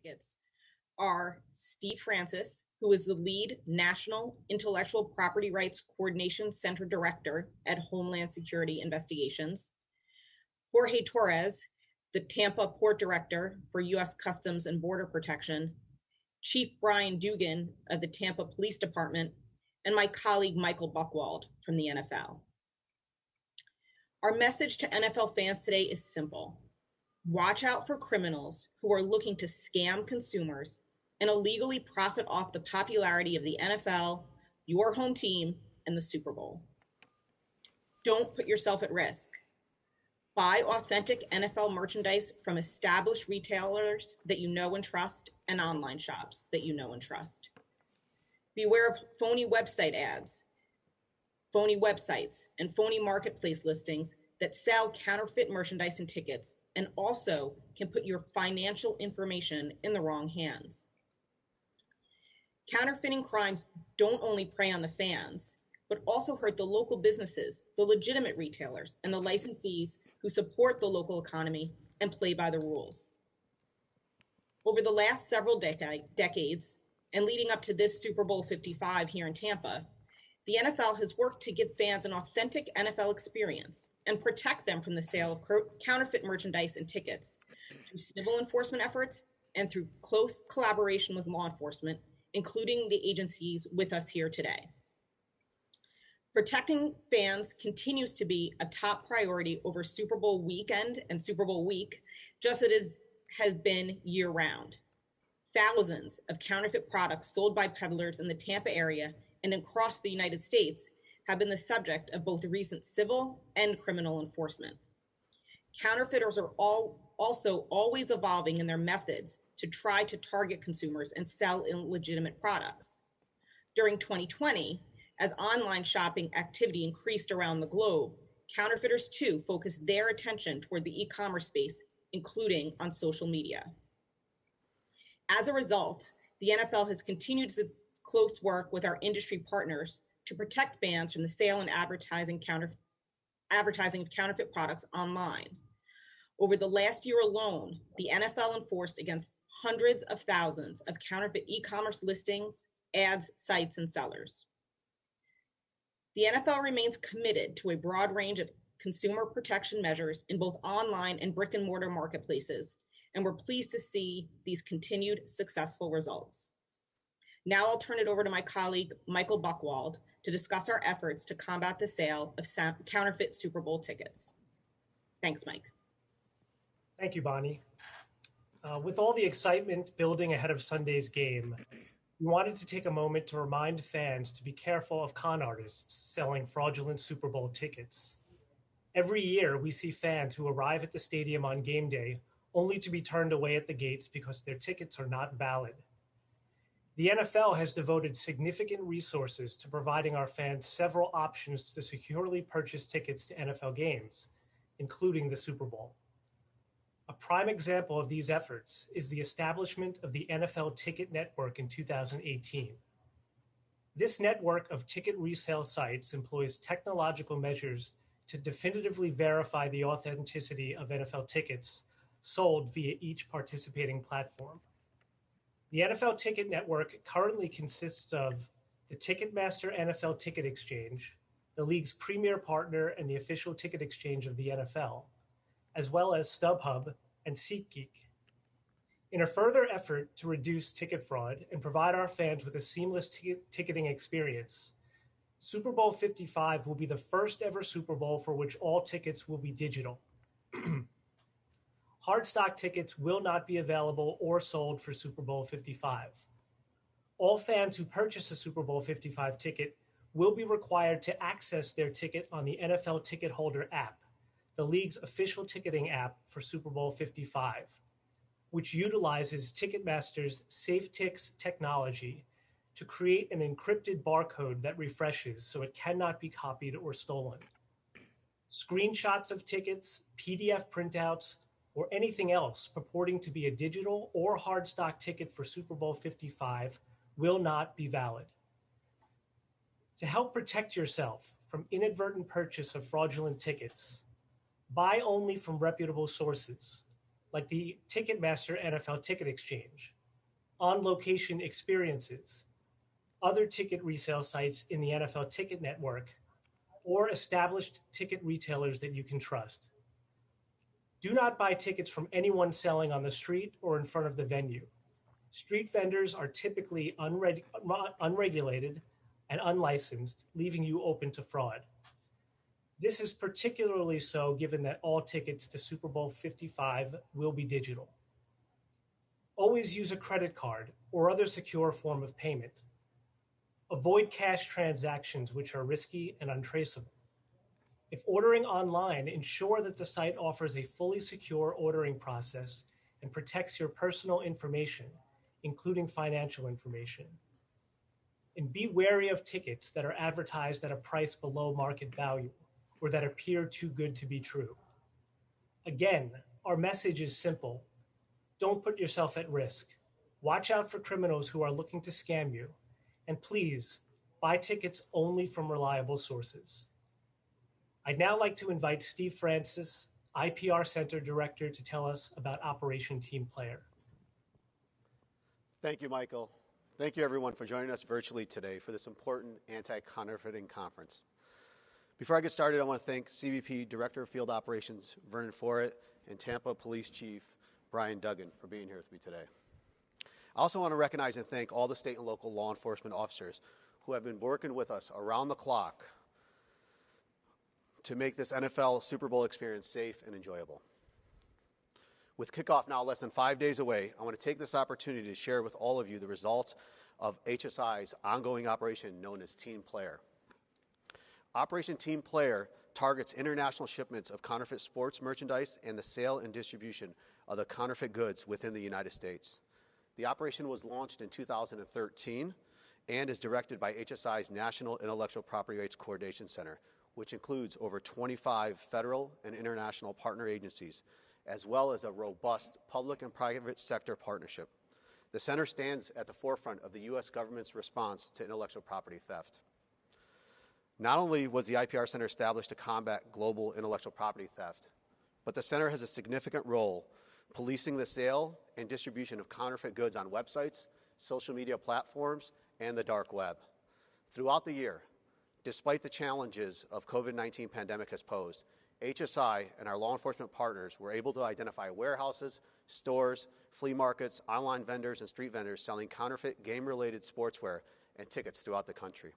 tickets are Steve Francis, who is the lead National Intellectual Property Rights Coordination Center Director at Homeland Security Investigations, Jorge Torres, the Tampa Port Director for U.S. Customs and Border Protection, Chief Brian Dugan of the Tampa Police Department, and my colleague Michael Buchwald from the NFL. Our message to NFL fans today is simple. Watch out for criminals who are looking to scam consumers and illegally profit off the popularity of the NFL, your home team, and the Super Bowl. Don't put yourself at risk. Buy authentic NFL merchandise from established retailers that you know and trust and online shops that you know and trust. Beware of phony website ads, phony websites, and phony marketplace listings that sell counterfeit merchandise and tickets and also can put your financial information in the wrong hands. Counterfeiting crimes don't only prey on the fans, but also hurt the local businesses, the legitimate retailers, and the licensees who support the local economy and play by the rules. Over the last several decades, and leading up to this Super Bowl 55 here in Tampa, the NFL has worked to give fans an authentic NFL experience and protect them from the sale of counterfeit merchandise and tickets through civil enforcement efforts and through close collaboration with law enforcement, including the agencies with us here today. Protecting fans continues to be a top priority over Super Bowl weekend and Super Bowl week, just as it has been year-round. Thousands of counterfeit products sold by peddlers in the Tampa area and across the United States have been the subject of both recent civil and criminal enforcement. Counterfeiters are also always evolving in their methods to try to target consumers and sell illegitimate products. During 2020, as online shopping activity increased around the globe, counterfeiters too focused their attention toward the e-commerce space, including on social media. As a result, the NFL has continued its close work with our industry partners to protect fans from the sale and advertising of counterfeit products online. Over the last year alone, the NFL enforced against hundreds of thousands of counterfeit e-commerce listings, ads, sites, and sellers. The NFL remains committed to a broad range of consumer protection measures in both online and brick and mortar marketplaces, and we're pleased to see these continued successful results. Now I'll turn it over to my colleague, Michael Buchwald, to discuss our efforts to combat the sale of counterfeit Super Bowl tickets. Thanks, Mike. Thank you, Bonnie. With all the excitement building ahead of Sunday's game, we wanted to take a moment to remind fans to be careful of con artists selling fraudulent Super Bowl tickets. Every year, we see fans who arrive at the stadium on game day only to be turned away at the gates because their tickets are not valid. The NFL has devoted significant resources to providing our fans several options to securely purchase tickets to NFL games, including the Super Bowl. A prime example of these efforts is the establishment of the NFL Ticket Network in 2018. This network of ticket resale sites employs technological measures to definitively verify the authenticity of NFL tickets sold via each participating platform. The NFL Ticket Network currently consists of the Ticketmaster NFL Ticket Exchange, the league's premier partner and the official ticket exchange of the NFL, as well as StubHub and SeatGeek. In a further effort to reduce ticket fraud and provide our fans with a seamless ticketing experience, Super Bowl 55 will be the first ever Super Bowl for which all tickets will be digital. Hard stock tickets will not be available or sold for Super Bowl 55. All fans who purchase a Super Bowl 55 ticket will be required to access their ticket on the NFL Ticket Holder app, the league's official ticketing app for Super Bowl 55, which utilizes Ticketmaster's SafeTix technology to create an encrypted barcode that refreshes so it cannot be copied or stolen. Screenshots of tickets, PDF printouts, or anything else purporting to be a digital or hard stock ticket for Super Bowl 55 will not be valid. To help protect yourself from inadvertent purchase of fraudulent tickets, buy only from reputable sources. like the Ticketmaster NFL Ticket Exchange, on-location experiences, other ticket resale sites in the NFL Ticket Network, or established ticket retailers that you can trust. Do not buy tickets from anyone selling on the street or in front of the venue. Street vendors are typically unregulated and unlicensed, leaving you open to fraud. This is particularly so given that all tickets to Super Bowl 55 will be digital. Always use a credit card or other secure form of payment. Avoid cash transactions, which are risky and untraceable. If ordering online, ensure that the site offers a fully secure ordering process and protects your personal information, including financial information. And be wary of tickets that are advertised at a price below market value or that appear too good to be true. Again, our message is simple. Don't put yourself at risk. Watch out for criminals who are looking to scam you. And please, buy tickets only from reliable sources. I'd now like to invite Steve Francis, IPR Center Director, to tell us about Operation Team Player. Thank you, Michael. Thank you, everyone, for joining us virtually today for this important anti-counterfeiting conference. Before I get started, I want to thank CBP Director of Field Operations Vernon Foret and Tampa Police Chief Brian Duggan for being here with me today. I also want to recognize and thank all the state and local law enforcement officers who have been working with us around the clock to make this NFL Super Bowl experience safe and enjoyable. With kickoff now less than 5 days away, I want to take this opportunity to share with all of you the results of HSI's ongoing operation known as Team Player. Operation Team Player targets international shipments of counterfeit sports merchandise and the sale and distribution of the counterfeit goods within the United States. The operation was launched in 2013 and is directed by HSI's National Intellectual Property Rights Coordination Center, which includes over 25 federal and international partner agencies, as well as a robust public and private sector partnership. The center stands at the forefront of the U.S. government's response to intellectual property theft. Not only was the IPR Center established to combat global intellectual property theft, but the center has a significant role policing the sale and distribution of counterfeit goods on websites, social media platforms, and the dark web. Throughout the year, despite the challenges of COVID-19 pandemic has posed, HSI and our law enforcement partners were able to identify warehouses, stores, flea markets, online vendors, and street vendors selling counterfeit game-related sportswear and tickets throughout the country,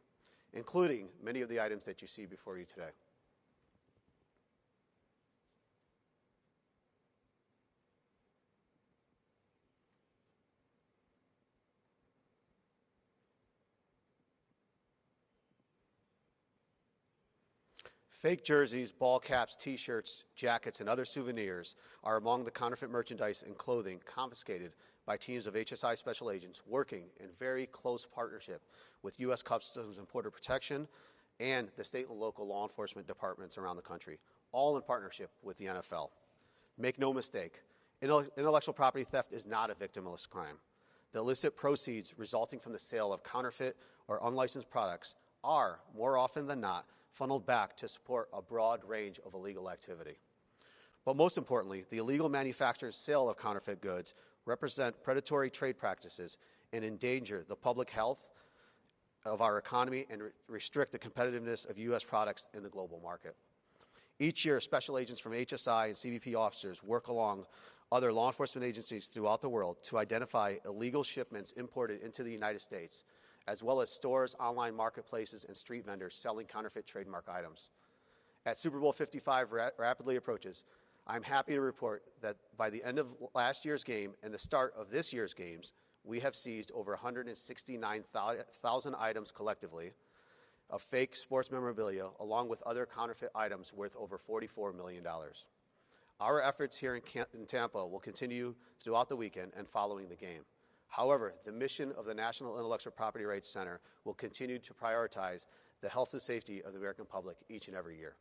including many of the items that you see before you today. Fake jerseys, ball caps, T-shirts, jackets, and other souvenirs are among the counterfeit merchandise and clothing confiscated by teams of HSI special agents working in very close partnership with U.S. Customs and Border Protection and the state and local law enforcement departments around the country, all in partnership with the NFL. Make no mistake, intellectual property theft is not a victimless crime. The illicit proceeds resulting from the sale of counterfeit or unlicensed products are, more often than not, funneled back to support a broad range of illegal activity. But most importantly, the illegal manufacture and sale of counterfeit goods represent predatory trade practices and endanger the public health of our economy and restrict the competitiveness of U.S. products in the global market. Each year, special agents from HSI and CBP officers work along other law enforcement agencies throughout the world to identify illegal shipments imported into the United States, as well as stores, online marketplaces, and street vendors selling counterfeit trademark items. As Super Bowl 55 rapidly approaches, I'm happy to report that by the end of last year's game and the start of this year's games, we have seized over 169,000 items collectively of fake sports memorabilia, along with other counterfeit items worth over $44 million. Our efforts here in Tampa will continue throughout the weekend and following the game. However, the mission of the National Intellectual Property Rights Center will continue to prioritize the health and safety of the American public each and every year.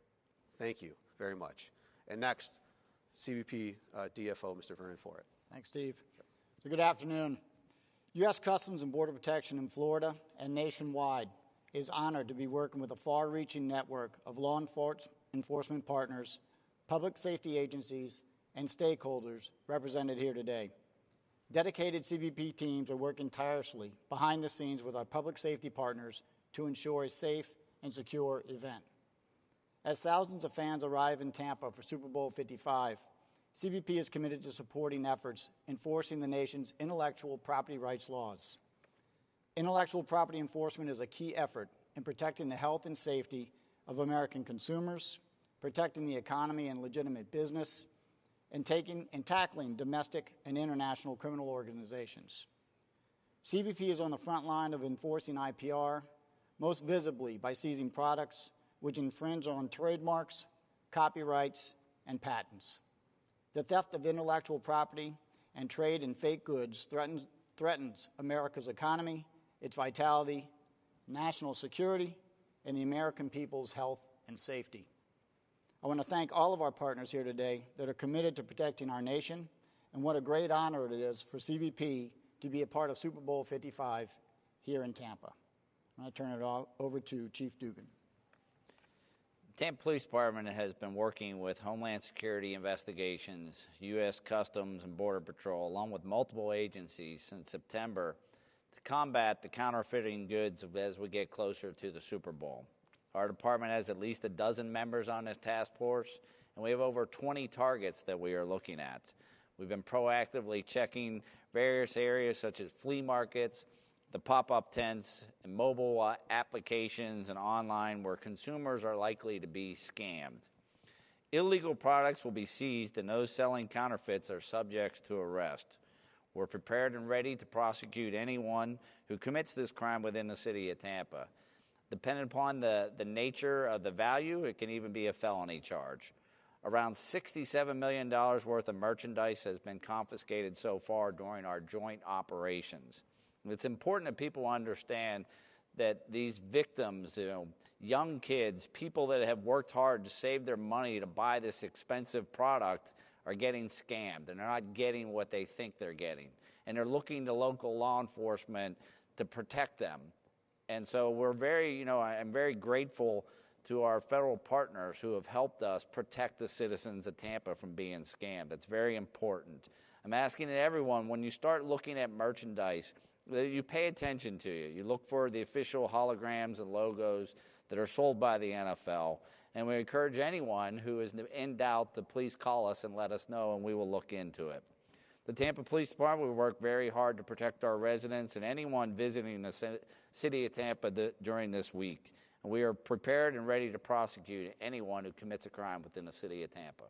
Thank you very much. And next, CBP DFO, Mr. Vernon Foret. Thanks, Steve. So good afternoon. U.S. Customs and Border Protection in Florida and nationwide is honored to be working with a far-reaching network of law enforcement partners, public safety agencies, and stakeholders represented here today. Dedicated CBP teams are working tirelessly behind the scenes with our public safety partners to ensure a safe and secure event. As thousands of fans arrive in Tampa for Super Bowl 55, CBP is committed to supporting efforts enforcing the nation's intellectual property rights laws. Intellectual property enforcement is a key effort in protecting the health and safety of American consumers, protecting the economy and legitimate business, and tackling domestic and international criminal organizations. CBP is on the front line of enforcing IPR, most visibly by seizing products which infringe on trademarks, copyrights, and patents. The theft of intellectual property and trade in fake goods threatens America's economy, its vitality, national security, and the American people's health and safety. I want to thank all of our partners here today that are committed to protecting our nation, and what a great honor it is for CBP to be a part of Super Bowl 55 here in Tampa. I'm going to turn it over to Chief Dugan. The Tampa Police Department has been working with Homeland Security Investigations, U.S. Customs and Border Patrol, along with multiple agencies since September to combat the counterfeiting goods as we get closer to the Super Bowl. Our department has at least a dozen members on this task force, and we have over 20 targets that we are looking at. We've been proactively checking various areas such as flea markets, the pop-up tents, and mobile applications and online where consumers are likely to be scammed. Illegal products will be seized, and those selling counterfeits are subject to arrest. We're prepared and ready to prosecute anyone who commits this crime within the city of Tampa. Depending upon the nature of the value, it can even be a felony charge. Around $67 million worth of merchandise has been confiscated so far during our joint operations. It's important that people understand that these victims, young kids, people that have worked hard to save their money to buy this expensive product are getting scammed, and they're not getting what they think they're getting. And they're looking to local law enforcement to protect them. And so I'm very grateful to our federal partners who have helped us protect the citizens of Tampa from being scammed. That's very important. I'm asking everyone, when you start looking at merchandise, that you pay attention to it. You look for the official holograms and logos that are sold by the NFL. And we encourage anyone who is in doubt to please call us and let us know, and we will look into it. The Tampa Police Department will work very hard to protect our residents and anyone visiting the city of Tampa during this week. And we are prepared and ready to prosecute anyone who commits a crime within the city of Tampa.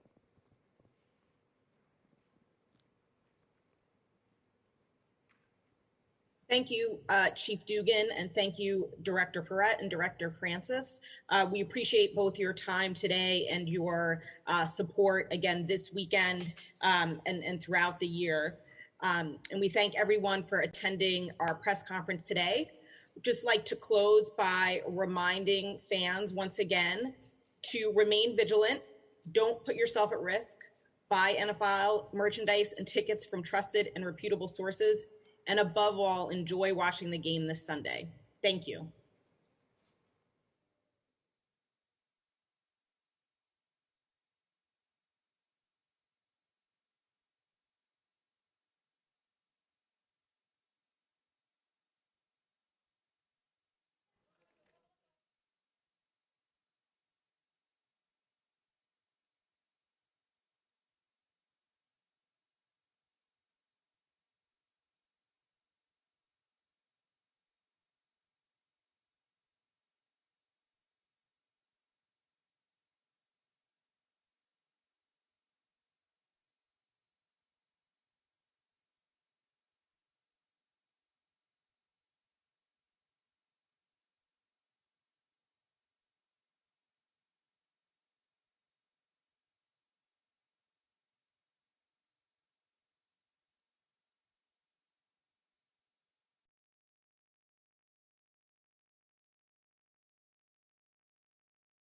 Thank you, Chief Dugan, and thank you, Director Ferret and Director Francis. We appreciate both your time today and your support again this weekend and throughout the year. And we thank everyone for attending our press conference today. We'd just like to close by reminding fans once again to remain vigilant, don't put yourself at risk, buy NFL merchandise and tickets from trusted and reputable sources, and above all, enjoy watching the game this Sunday. Thank you.